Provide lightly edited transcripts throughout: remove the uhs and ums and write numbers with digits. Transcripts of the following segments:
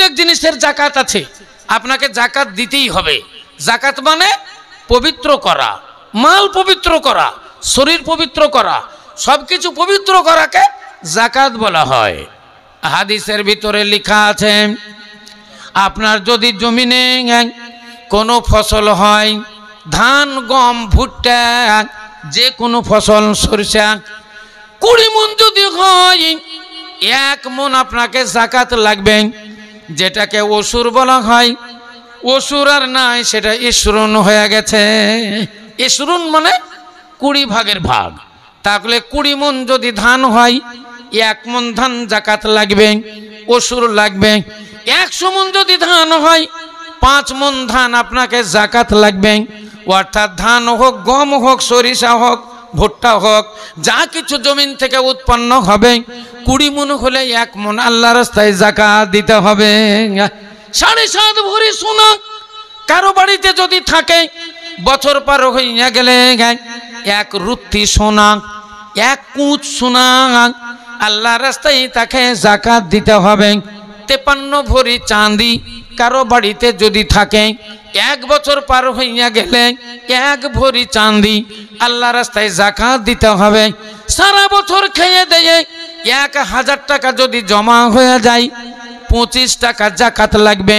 প্রত্যেক জিনিসের জাকাত আছে, আপনাকে জাকাত দিতেই হবে। জাকাত মানে পবিত্র করা, মাল পবিত্র করা, শরীর পবিত্র করা, সব কিছু পবিত্র করাকে জাকাত বলা হয়। হাদিসের ভিতরে লেখা আছে, আপনার যদি জমিনে কোনো ফসল হয়, ধান, গম, ভুট্টা, যে কোনো ফসল, সরিষা, 20 মণ যদি হয়, 1 মণ আপনাকে জাকাত লাগবে। যেটাকে ওসুর বলা হয়, ওসুর আর নাই, সেটা ইসরুন হয়ে গেছে। ইসরুন মানে 20 ভাগের ভাগ। তাহলে 20 মণ যদি ধান হয়, 1 মণ ধান জাকাত লাগবে, ওসুর লাগবে। 100 মণ যদি ধান হয়, 5 মণ ধান আপনাকে জাকাত লাগবে। অর্থাৎ ধান হোক, গম হোক, সরিষা হোক, ভুট্টা হোক, যা কিছু জমিন থেকে উৎপন্ন হবে, 20 মণ হলে 1 মণ আল্লাহর রাস্তায় জাকাত দিতে হবে। 7.5 ভরি সোনা কারো বাড়িতে যদি থাকে, বছর পার হইয়া গেলে 1 রুত্তি সোনা, 1 কুঁচ সোনা আল্লাহর রাস্তায় তাকে জাকাত দিতে হবে। 53 ভরি চাঁদি কারো বাড়িতে যদি থাকে, 1 বছর পার হইয়া গেলে 1 ভরি চাঁদি আল্লাহর রাস্তায় জাকাত দিতে হবে। সারা বছর খেয়ে দিয়ে 1000 টাকা যদি জমা হয়ে যায়, 25 টাকা জাকাত লাগবে।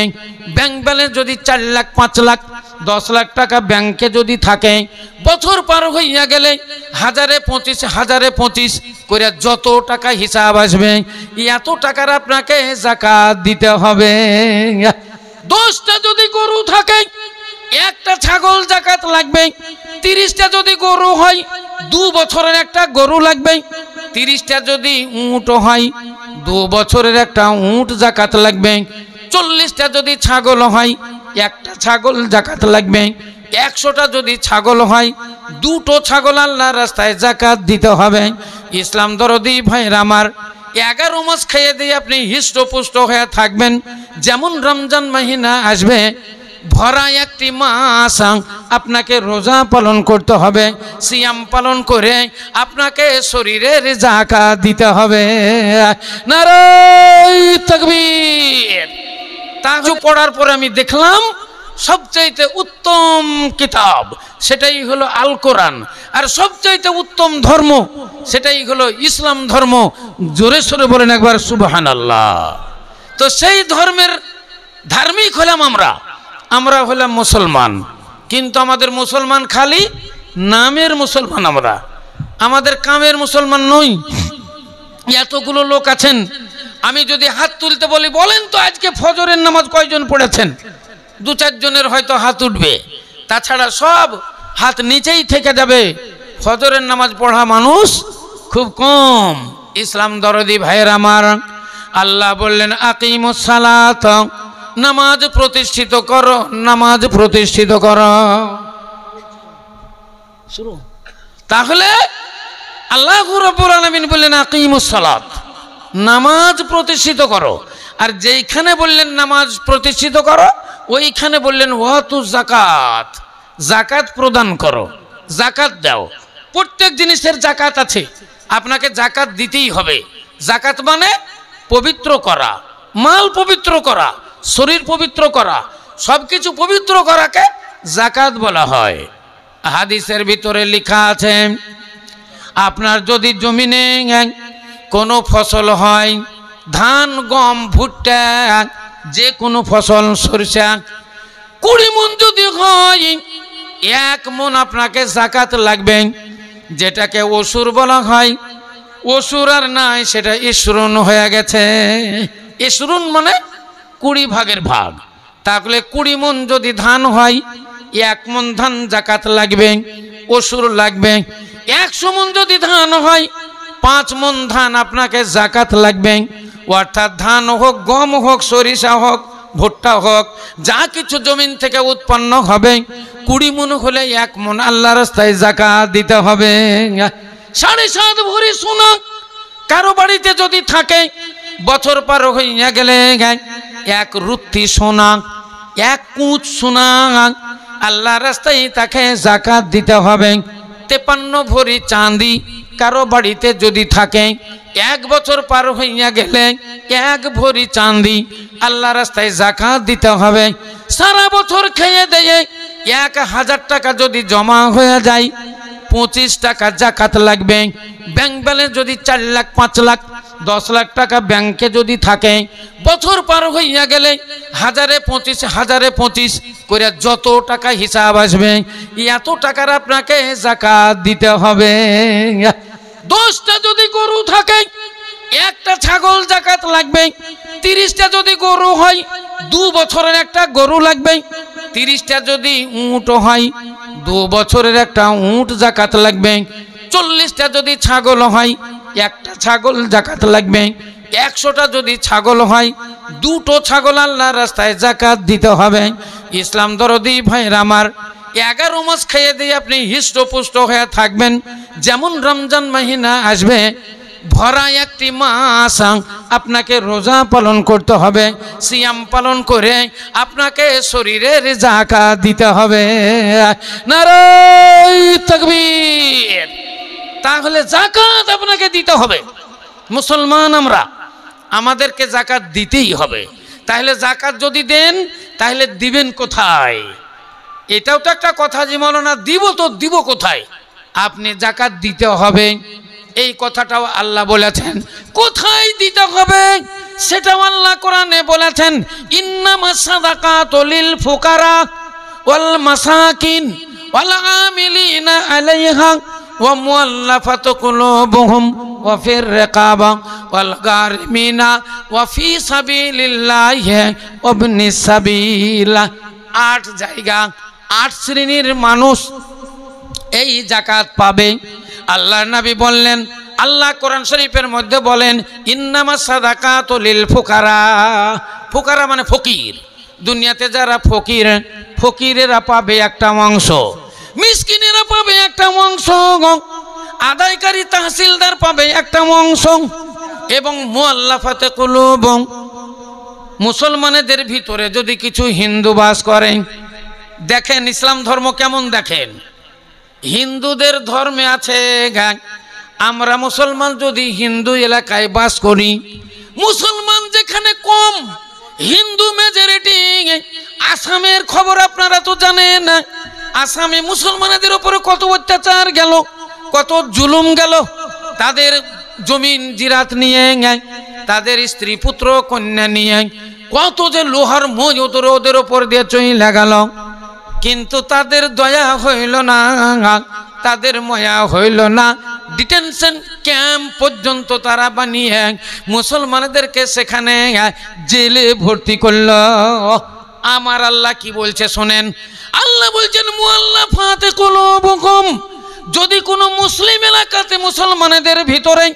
ব্যাংক ব্যালেন্স যদি 4 লাখ, 5 লাখ, 10 লাখ টাকা ব্যাংকে যদি থাকে, বছর পার হইয়া গেলে 1025 করে যত টাকা হিসাব আসবে, এত টাকার আপনাকে জাকাত দিতে হবে। 10টা যদি গরু থাকে, 1টা ছাগল জাকাত লাগবে। 30টা যদি গরু হয়, 2 বছরের একটা গরু লাগবে। 30টা যদি উট হয়, 2 বছরের একটা উট জাকাত লাগবে। 40টা যদি ছাগল হয়, 1টা ছাগল জাকাত লাগবে। 100টা যদি ছাগল হয়, 2টো ছাগল আল্লাহর রাস্তায় জাকাত দিতে হবে। ইসলাম দরদি ভাইরা আমার, 11 মাস খেয়ে দিয়ে আপনি হৃষ্টপুষ্ট হয়ে থাকবেন। যেমন রমজান মাহিনা আসবে, ভরা একটি মাস আপনাকে রোজা পালন করতে হবে, সিয়াম পালন করে আপনাকে শরীরের জাকাত দিতে হবে। নারায়ে তাকবীর। তাহাজ্জুদ পড়ার পরে আমি দেখলাম সবচাইতে উত্তম কিতাব সেটাই হলো আল কোরআন, আর সবচাইতে উত্তম ধর্ম সেটাই হলো ইসলাম ধর্ম। জোরে সোরে বলেন একবার সুবহানাল্লাহ। তো সেই ধর্মের ধার্মিক হলাম আমরা হলাম মুসলমান, কিন্তু আমাদের মুসলমান খালি নামের মুসলমান, আমাদের কামের মুসলমান নই। এতগুলো লোক আছেন, আমি যদি হাত তুলতে বলি, বলেন তো আজকে ফজরের নামাজ কয়জন পড়েছেন, 2-4 জনের হয়তো হাত উঠবে, তাছাড়া সব হাত নিচেই থেকে যাবে। ফজরের নামাজ পড়া মানুষ খুব কম। ইসলাম দরদি ভাইয়ের আমার, আল্লাহ বললেন আকিমুস সালাত, নামাজ প্রতিষ্ঠিত করো, নামাজ প্রতিষ্ঠিত করো। শুরু। তাহলে আল্লাহ রাব্বুল আলামিন বললেন আকিমুস সালাত, নামাজ প্রতিষ্ঠিত করো। আর যেইখানে বললেন নামাজ প্রতিষ্ঠিত করো, ওইখানে বললেন ওয়াতু যাকাত, যাকাত প্রদান করো, যাকাত দাও। প্রত্যেক জিনিসের জাকাত আছে, আপনাকে জাকাত দিতেই হবে। জাকাত মানে পবিত্র করা, মাল পবিত্র করা, শরীর পবিত্র করা, সব কিছু পবিত্র করাকে জাকাত বলা হয়। হাদিসের ভিতরে লেখা আছে, আপনার যদি জমিনে কোনো ফসল হয়, ধান, গম, ভুট্টা, যে কোনো ফসল, সরিষা, 20 মণ যদি হয়, 1 মণ আপনাকে জাকাত লাগবে। যেটাকে ওসুর বলা হয়, ওসুর আর নাই, সেটা ইসরুন হয়ে গেছে। ইসরুন মানে 20 ভাগের ভাগ। তাহলে 20 মণ যদি ধান হয়, 1 মণ ধান জাকাত লাগবে, ওসুর লাগবে। 100 মণ যদি ধান হয়, 5 মণ ধান আপনাকে জাকাত লাগবে। অর্থাৎ ধান হোক, গম হোক, সরিষা হোক, ভুট্টা হোক, যা কিছু জমিন থেকে উৎপন্ন হবে, 20 মণ হলে 1 মণ আল্লাহর রাস্তায় জাকাত দিতে হবে। 7.5 ভরি সোনা কারো বাড়িতে যদি থাকে, বছর পার হইয়া গেলে 1 রুত্তি সোনা, 1 কুঁচ সোনা আল্লাহর রাস্তায় তাকে জাকাত দিতে হবে। 53 ভরি চাঁদি কারো বাড়িতে যদি থাকে 1 বছর পার হইয়া গেলে 1 ভরি চাঁদি আল্লাহ রাস্তায় যাকাত দিতে হবে। সারা বছর খেয়ে দেয়ে 1000 টাকা যদি জমা হয়ে যায় 25 টাকা যাকাত লাগবে। ব্যাংক ব্যালেন্স যদি 4 লাখ 5 লাখ 10 লাখ টাকা ব্যাংকে যদি থাকে, বছর পার হইয়া গেলে 1025 করে যত টাকা হিসাব আসবে এত টাকার আপনাকে যাকাত দিতে হবে। 10টা যদি গরু থাকে 1টা ছাগল যাকাত লাগবে। 30টা যদি গরু হয় 2 বছরের একটা গরু লাগবে। 30টা যদি উট হয় 2 বছরের একটা উট যাকাত লাগবে। 40টা যদি ছাগল হয় 1টা ছাগল যাকাত লাগবে। 100টা যদি ছাগল হয় 2টো ছাগল আল্লাহর রাস্তায় যাকাত দিতে হবে। ইসলাম দরদি ভাইরা আমার, 11 মাস খেয়ে দিয়ে আপনি হৃষ্টপুষ্ট হয়ে থাকবেন। যেমন রমজান মাহিনা আসবে, ভরা একটি মাস আপনাকে রোজা পালন করতে হবে, সিয়াম পালন করে আপনাকে শরীরের যাকাত দিতে হবে। নারায়ে তাকবীর। তাহলে যাকাত আপনাকে দিতে হবে। মুসলমান আমরা, আমাদেরকে যাকাত দিতেই হবে। তাহলে যাকাত যদি দেন তাহলে দিবেন কোথায়? এটাও তো একটা কথা যে মাওলানা দিব তো দিব কোথায়? আপনি যাকাত দিতে হবে, এই কথাটাও আল্লাহ বলেছেন। কোথায় দিতে হবে সেটাও আল্লাহ কোরআনে বলেছেন, ইন্নামাস সাদাকাতু লিল ফুকারা ওয়াল মাসাকিন ওয়াল আমিলিনা আলাইহা ওয়া মুআল্লাফাতু কুলুবুহুম ওয়া ফির রিকাবা ওয়াল গারিমিনা ওয়া ফি সাবিলিল্লাহি ওয়া ইবনিস সাবিল। 8 জায়গা 8 শ্রেণীর মানুষ এই যাকাত পাবে। আল্লাহর নবী বললেন, আল্লাহ কোরআন শরীফের মধ্যে বলেন, ইন্নামাস সাদাকাতু লিল ফুকারা। ফুকারা মানে ফকির। দুনিয়াতে যারা ফকির, ফকিরেরা পাবে একটা অংশ, মিসকিনেরা পাবে একটা অংশ, আদায়কারী তাহসিলদার পাবে একটা অংশ, এবং মুআল্লাফাতে কুলুব, মুসলমানদের ভিতরে যদি কিছু হিন্দু বাস করে। দেখেন ইসলাম ধর্ম কেমন, দেখেন হিন্দুদের ধর্মে আছে, আমরা মুসলমান যদি হিন্দু এলাকায় বাস করি, মুসলমান যেখানে কম, হিন্দু মেজরিটি। আসামের খবর আপনারা তো জানেন, আসামে মুসলমানদের উপরে কত অত্যাচার গেল, কত জুলুম গেল। তাদের জমিন জিরাত নিয়ে, তাদের স্ত্রী পুত্র কন্যা নিয়ে কত যে লোহার মই ওদের ওপর দিয়ে চলে গেল। কিন্তু তাদের দয়া হইল না, তাদের মায়া হইল না। ডিটেনশন ক্যাম্প পর্যন্ত তারা বানিয়ে মুসলমানদেরকে সেখানে জেলে ভর্তি করল। আমার আল্লাহ কি বলছে শোনেন, আল্লাহ বলছেন মুআল্লাফাতে কুলুবুকুম। যদি কোনো মুসলিম এলাকাতে মুসলমানদের ভিতরে,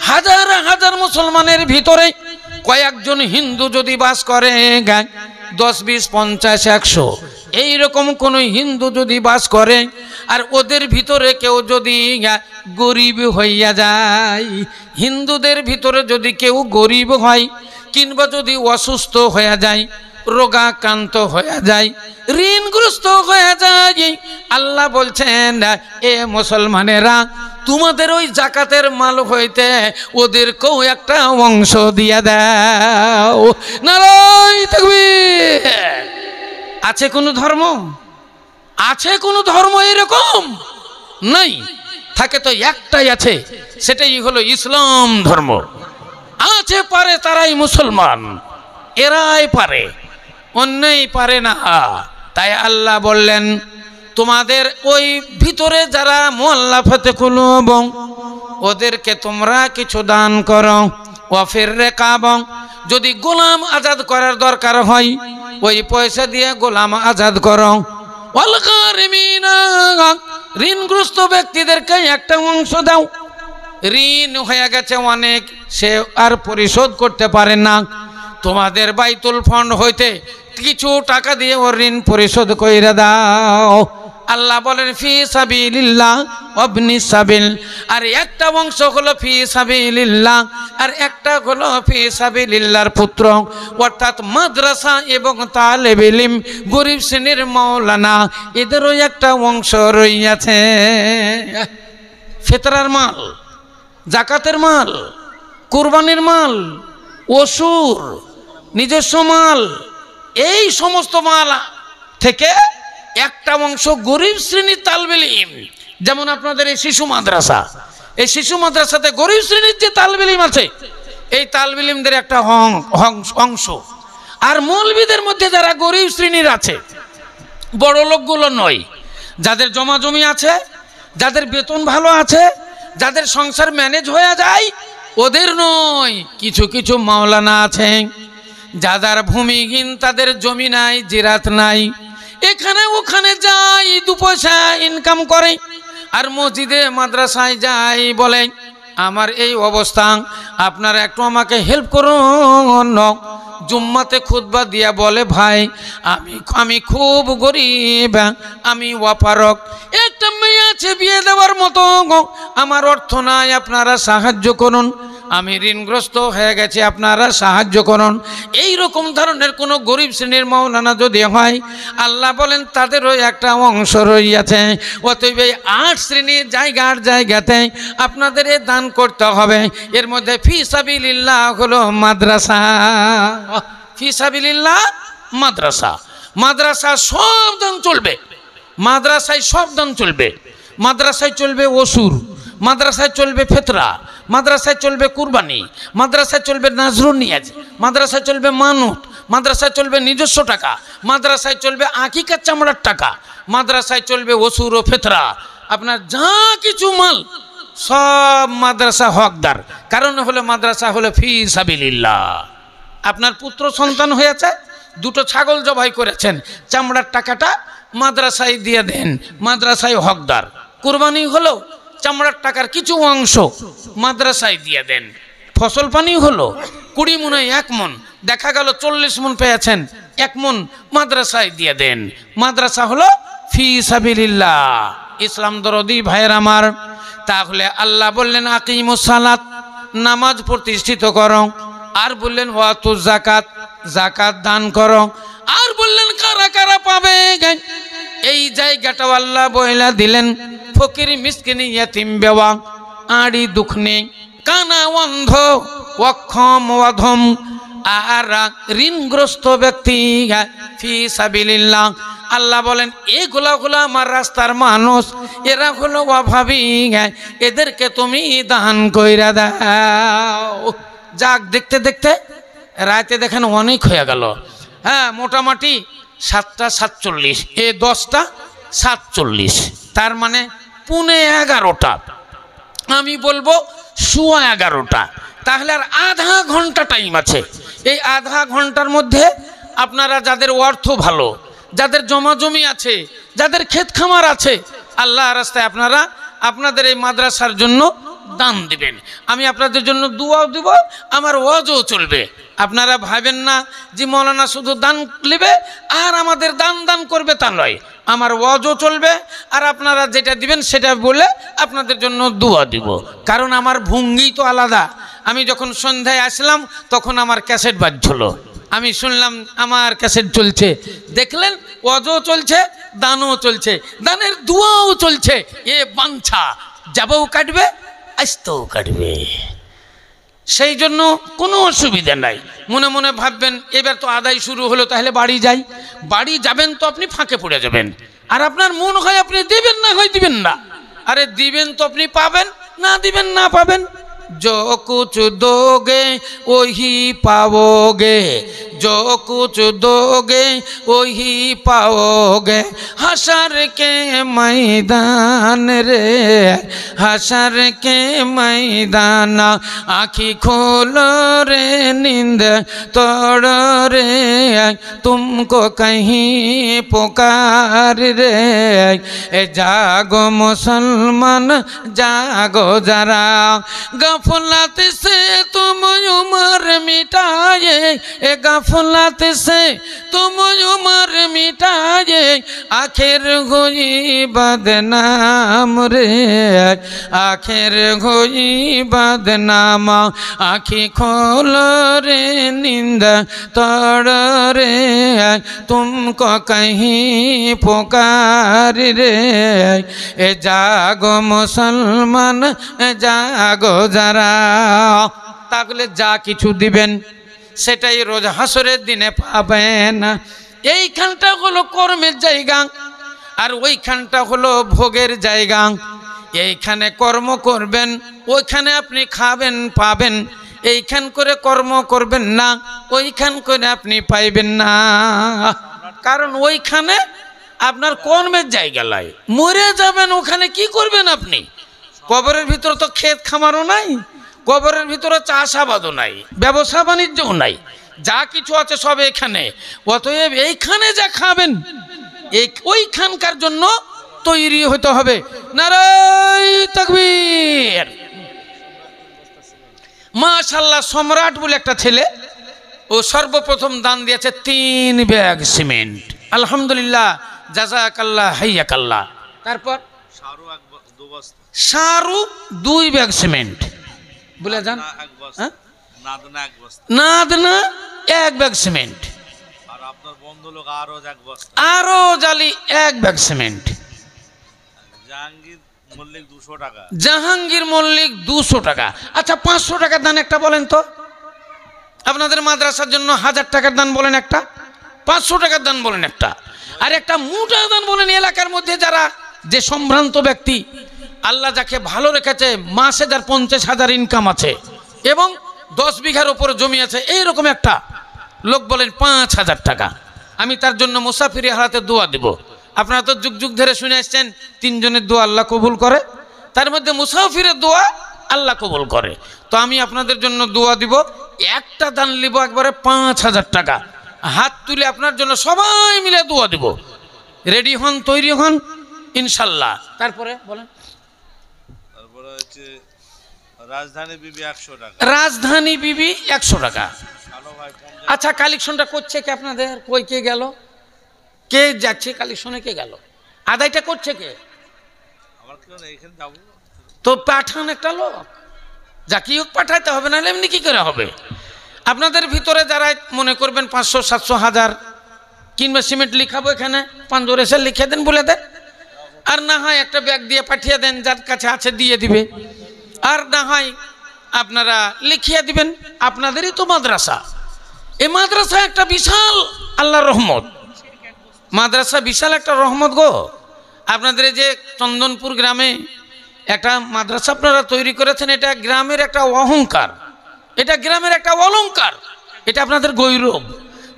হাজার হাজার মুসলমানের ভিতরে কয়েকজন হিন্দু যদি বাস করে, 10, 20, 50, 100 এইরকম কোনো হিন্দু যদি বাস করে, আর ওদের ভিতরে কেউ যদি গরিব হইয়া যায়, হিন্দুদের ভিতরে যদি কেউ গরিব হয়, কিংবা যদি অসুস্থ হয়ে যায়, রোগাক্রান্ত হয়ে যায়, ঋণগ্রস্ত হয়ে যায়, আল্লাহ বলছেন এ মুসলমানেরা তোমাদের ওই যাকাতের মাল হইতে ওদেরকেও একটা অংশ দিয়ে দাও। নারায়ে তাকবীর। আছে কোনো ধর্ম? আছে কোনো ধর্ম এরকম? নাই। থাকে তো একটাই আছে, সেটাই হলো ইসলাম ধর্ম। আছে পারে তারাই মুসলমান, এরাই পারে, অন্যই পারে না। তাই আল্লাহ বললেন তোমাদের ওই ভিতরে যারা মুআল্লাফাতে কুলুব, ওদেরকে তোমরা কিছু দান করো। ওয়া ফির রিকাব, যদি গোলাম আজাদ করার দরকার হয় ওই পয়সা দিয়ে গোলাম আজাদ করো। ওয়াল গারিমিনা, ঋণগ্রস্ত ব্যক্তিদেরকে একটা অংশ দাও। ঋণ হয়ে গেছে অনেক, সে আর পরিশোধ করতে পারে না, তোমাদের বাইতুল ফান্ড হইতে কিছু টাকা দিয়ে ওর ঋণ পরিশোধ কইরা দাও। আল্লাহ বলেন ফি সাবিলিল্লাহ ওয়া ইবনিস সাবিল। আর একটা অংশ হলো ফি সাবিলিল্লাহ, আর একটা হলো ফি সাবিলিল্লাহর পুত্র, অর্থাৎ মাদ্রাসা এবং তালেবে ইলম, গরিব শ্রেণীর মাওলানা, এদেরও একটা অংশ রইয়াছে। ফিতরার মাল জাকাতের মাল, কুরবানির মাল, ওসুর, নিজস্ব মাল, এই সমস্ত মাল থেকে একটা অংশ গরিব শ্রেণীর তালবে ইলম, যেমন আপনাদের এই শিশু মাদ্রাসা, এই শিশু মাদ্রাসাতে গরিব শ্রেণীর যে তালবে ইলম আছে, এই তালবে ইলমদের একটা অংশ। আর মৌলবীদের মধ্যে যারা গরিব শ্রেণীর আছে, বড় লোকগুলো নয়, যাদের জমা জমি আছে, যাদের বেতন ভালো আছে, যাদের সংসার ম্যানেজ হয়ে যায়, ওদের নয়। কিছু কিছু মাওলানা আছে যাদের ভূমিহীন, তাদের জমি নাই, জিরাত নাই, এখানে ওখানে যাই, দু পয়সা ইনকাম করে, আর মসজিদে মাদ্রাসায় যাই, বলে আমার এই অবস্থা, আপনারা একটু আমাকে হেল্প করুন। জুম্মাতে খুতবা দিয়া বলে, ভাই আমি খুব গরিব, আমি অপারক, একটা মেয়ে আছে বিয়ে দেওয়ার মতো, আমার অর্থ নাই, আপনারা সাহায্য করুন, আমি ঋণগ্রস্ত হয়ে গেছি, আপনারা সাহায্য করুন। এই রকম ধরনের কোনো গরিব শ্রেণীর মাওলানা যদি হয়, আল্লাহ বলেন তাদেরও একটা অংশ রইয়াছে। অতএব এই 8 শ্রেণীর জায়গাতে আপনাদের দান করতে হবে। এর মধ্যে ফি সাবিলিল্লাহ হলো মাদ্রাসা, ফি সাবিলিল্লাহ মাদ্রাসা, মাদ্রাসা সব দান চলবে, মাদ্রাসায় সব দান চলবে। মাদ্রাসায় চলবে ওসুর, মাদ্রাসায় চলবে ফেতরা, মাদ্রাসায় চলবে কুরবানি, মাদ্রাসায় চলবে নাজরুল নিয়াজ, মাদ্রাসায় চলবে মানত, মাদ্রাসায় চলবে নিজস্ব টাকা, মাদ্রাসায় চলবে আকিকার চামড়ার টাকা, মাদ্রাসায় চলবে ওসুর ও ফেতরা, আপনার যা কিছু মাল সব মাদ্রাসা হকদার। কারণ হলো মাদ্রাসা হলো ফি সাবিলিল্লাহ। আপনার পুত্র সন্তান হয়েছে, 2টো ছাগল জবাই করেছেন, চামড়ার টাকাটা মাদ্রাসায় দিয়ে দেন, মাদ্রাসায় হকদার। কুরবানি হলো, চামড়ার টাকার কিছু অংশ মাদ্রাসায় দিয়ে দেন। ফসল পানি হলো 20 মনে 1 মন, দেখা গেল 40 মন পেয়েছেন, 1 মন মাদ্রাসায় দিয়ে দেন। মাদ্রাসা হলো ফি সাবিলিল্লাহ। ইসলাম দরদি ভাইয়ের আমার, তাহলে আল্লাহ বললেন আকিমুস সালাত, নামাজ প্রতিষ্ঠিত করো, আর বললেন ওয়াতুজ জাকাত, জাকাত দান করো, আর বললেন কারা কারা পাবে। এই জায়গাটাও আল্লাহ বইলা দিলেন, ফকির মিসকিন ইয়াতিম বেওয়া, আড়ি দুখনে, কানা অন্ধ, অক্ষম অধম, আর ঋণগ্রস্ত ব্যক্তি, ফি সাবিলিল্লাহ। আল্লাহ বলেন এগুলা হলো আমার রাস্তার মানুষ, এরা হলো অভাবী, এদেরকে তুমি দান কইরা দাও। যাক, দেখতে দেখতে রাতে দেখেন অনেক হয়ে গেল। হ্যাঁ, মোটামুটি 7টা 47, 10টা 47, তার মানে 11:15, আমি বলবো 11:15। তাহলে আর আধা ঘন্টা টাইম আছে। এই আধা ঘন্টার মধ্যে আপনারা যাদের অর্থ ভালো, যাদের জমা জমি আছে, যাদের ক্ষেত খামার আছে, আল্লাহ রাস্তায় আপনারা আপনাদের এই মাদ্রাসার জন্য দান দিবেন। আমি আপনাদের জন্য দুয়াও দিব, আমার ওয়াজও চলবে। আপনারা ভাবেন না যে মৌলানা শুধু দান নেবে আর আমাদের দান করবে, তা নয়। আমার ওয়াজও চলবে, আর আপনারা যেটা দিবেন সেটা বলে আপনাদের জন্য দুয়া দিব। কারণ আমার ভঙ্গি তো আলাদা। আমি যখন সন্ধ্যায় আসলাম তখন আমার ক্যাসেট বাজছিল, আমি শুনলাম আমার ক্যাসেট চলছে, দেখলেন ওয়াজও চলছে, দানও চলছে, দানের দুয়াও চলছে। এ বাঞ্ছা যাবও কাটবে, আসতেও কাটবে, সেই জন্য কোনো অসুবিধা নাই। মনে মনে ভাববেন এবার তো আদায় শুরু হলো, তাহলে বাড়ি যাই। বাড়ি যাবেন তো আপনি ফাঁকে পড়ে যাবেন, আর আপনার মন হয় আপনি দিবেন, না হয় দিবেন না। আরে দিবেন তো আপনি পাবেন, না দিবেন না পাবেন। जो कुछ दोगे वही पाओगे, जो कुछ दोगे वही पाओगे। हशर के मैदान रे, हशर के मैदान, आँखी खोलो रे नींद तोड़ो रे, तुमको कहीं पुकार रे। जागो मुसलमान जागो जरा, गफलत से तुम उम्र मिटाए, गफलत से तुम उम्र मिटाए, आखिर हुई बदनाम रे, आखिर हुई बदनाम। आँखी खोल रे नींद तोड़ रे, तुमको कहीं पुकार रे। ए जागो मुसलमान जागो যারা, তাহলে যা কিছু দিবেন সেটাই রোজ হাসরের দিনে পাবেন। এইখানটা হলো কর্মের জায়গা আর ওইখানটা হলো ভোগের জায়গা। এইখানে কর্ম করবেন, ওইখানে আপনি খাবেন পাবেন। এইখান করে কর্ম করবেন না, ওইখান করে আপনি পাইবেন না। কারণ ওইখানে আপনার কর্মের জায়গা লাই, মরে যাবেন ওখানে কি করবেন আপনি? কবরের ভিতরে তো ক্ষেত খামারও নাই, কবরের ভিতরে চাষাবাদও নাই, ব্যবসা বাণিজ্যও নাই, যা কিছু আছে সব এখানে। অতএব এইখানে যা খাবেন ওইখানকার জন্য তৈরি হতে হবে। নারায়ে তাকবীর। মাশাআল্লাহ, সম্রাট বলে একটা ছেলে, ও সর্বপ্রথম দান দিয়েছে 3 ব্যাগ সিমেন্ট। আলহামদুলিল্লাহ, জাযাকাল্লাহ হাইয়াকাল্লাহ। তারপর সারু 2 ব্যাগ সিমেন্ট বলে যান, নাদনা 1 ব্যাগ সিমেন্ট, আরো জালি 1 ব্যাগ সিমেন্ট, জাহাঙ্গীর মল্লিক 200 টাকা। আচ্ছা 500 টাকার দান একটা বলেন তো, আপনাদের মাদ্রাসার জন্য 1000 টাকার দান বলেন একটা, 500 টাকার দান বলেন একটা, আর একটা মোটা দান বলেন। এলাকার মধ্যে যারা যে সম্ভ্রান্ত ব্যক্তি, আল্লাহ যাকে ভালো রেখেছে, মাসে যার 50,000 ইনকাম আছে এবং 10 বিঘার উপর জমি আছে, এইরকম একটা লোক বলেন 5,000 টাকা, আমি তার জন্য মুসাফিরি হারাতে দোয়া দেব। আপনারা তো যুগ যুগ ধরে শুনে আসছেন 3 জনের দোয়া আল্লাহ কবুল করে, তার মধ্যে মুসাফিরের দোয়া আল্লাহ কবুল করে। তো আমি আপনাদের জন্য দোয়া দিব, একটা দান নিব একবারে 5,000 টাকা, হাত তুলে আপনার জন্য সবাই মিলে দোয়া দিব। রেডি হন, তৈরি হন ইনশাল্লাহ। তারপরে বলেন। তারপরে হচ্ছে রাজধানী বিবি 100 টাকা, রাজধানী বিবি 100 টাকা। আচ্ছা কালেকশনটা করছে কে আপনাদের? কই কে গেল? কে যাচ্ছে কালেকশনে? কে গেল? আদায়টা করছে কে? তো পাঠান একটা লোক, যাকে হোক পাঠাইতে হবে, না এমনি কি করে হবে? আপনাদের ভিতরে যারা মনে করবেন 500, 700, 1000 কিংবা সিমেন্ট লিখাবো, এখানে 5 এসে লিখে দেন, বলে দেন। আর না হয় একটা ব্যাগ দিয়ে পাঠিয়ে দেন, যার কাছে আছে দিয়ে দিবে। আর না হয় আপনারা লিখিয়ে দিবেন। আপনাদেরই তো মাদ্রাসা, এই মাদ্রাসা একটা বিশাল আল্লাহর রহমত। মাদ্রাসা বিশাল একটা রহমত গো। আপনাদের যে চন্দনপুর গ্রামে একটা মাদ্রাসা আপনারা তৈরি করেছেন, এটা গ্রামের একটা অহংকার, এটা গ্রামের একটা অলংকার, এটা আপনাদের গৌরব।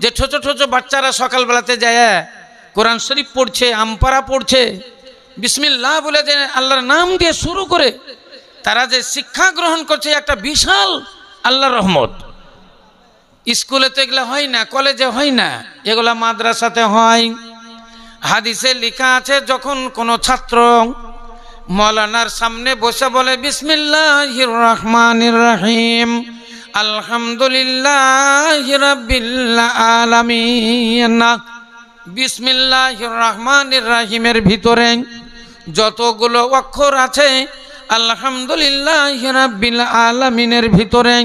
যে ছোট ছোট বাচ্চারা সকালবেলাতে যায় কোরআন শরীফ পড়ছে, আমপারা পড়ছে, বিসমিল্লাহ বলে যে আল্লাহর নাম দিয়ে শুরু করে তারা যে শিক্ষা গ্রহণ করছে, একটা বিশাল আল্লাহর রহমত। স্কুলে তো এগুলো হয় না, কলেজে হয় না, এগুলা মাদ্রাসাতে হয়। হাদিসে লেখা আছে, যখন কোনো ছাত্র মৌলানার সামনে বসে বলে বিসমিল্লাহির রহমানির রহিম, আলহামদুলিল্লাহি রাব্বিল আলামিন, বিসমিল্লাহির রহমানির রহিমের ভিতরে যতগুলো অক্ষর আছে, আলহামদুলিল্লাহি রাব্বিল আলামিনের ভিতরে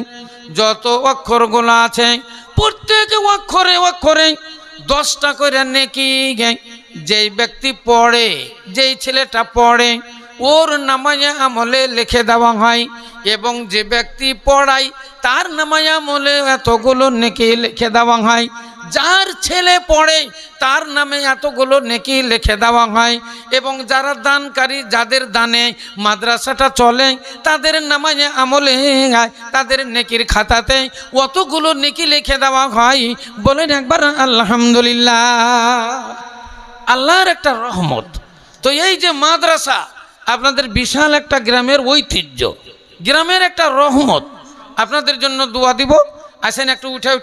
যত অক্ষরগুলো আছে, প্রত্যেক অক্ষরে অক্ষরে 10টা করে নেকি যেই ব্যক্তি পড়ে, যেই ছেলেটা পড়ে, ওর নামায়ে আমলে লিখে দেওয়া হয়। এবং যে ব্যক্তি পড়ায় তার নামায়ে আমলে এতগুলো নেকি লিখে দেওয়া হয়। যার ছেলে পড়ে তার নামে এতগুলো নেকি লিখে দেওয়া হয়। এবং যারা দানকারী, যাদের দানে মাদ্রাসাটা চলে, তাদের নামায়ে আমলে তাদের নেকির খাতাতে অতগুলো নেকি লিখে দেওয়া হয়। বলেন একবার আলহামদুলিল্লাহ। আল্লাহর একটা রহমত। তো এই যে মাদ্রাসা আপনাদের বিশাল একটা গ্রামের ঐতিহ্য, গ্রামের একটা রহমত, আপনাদের জন্য দোয়া দিব। আসেন একটু উঠে উঠে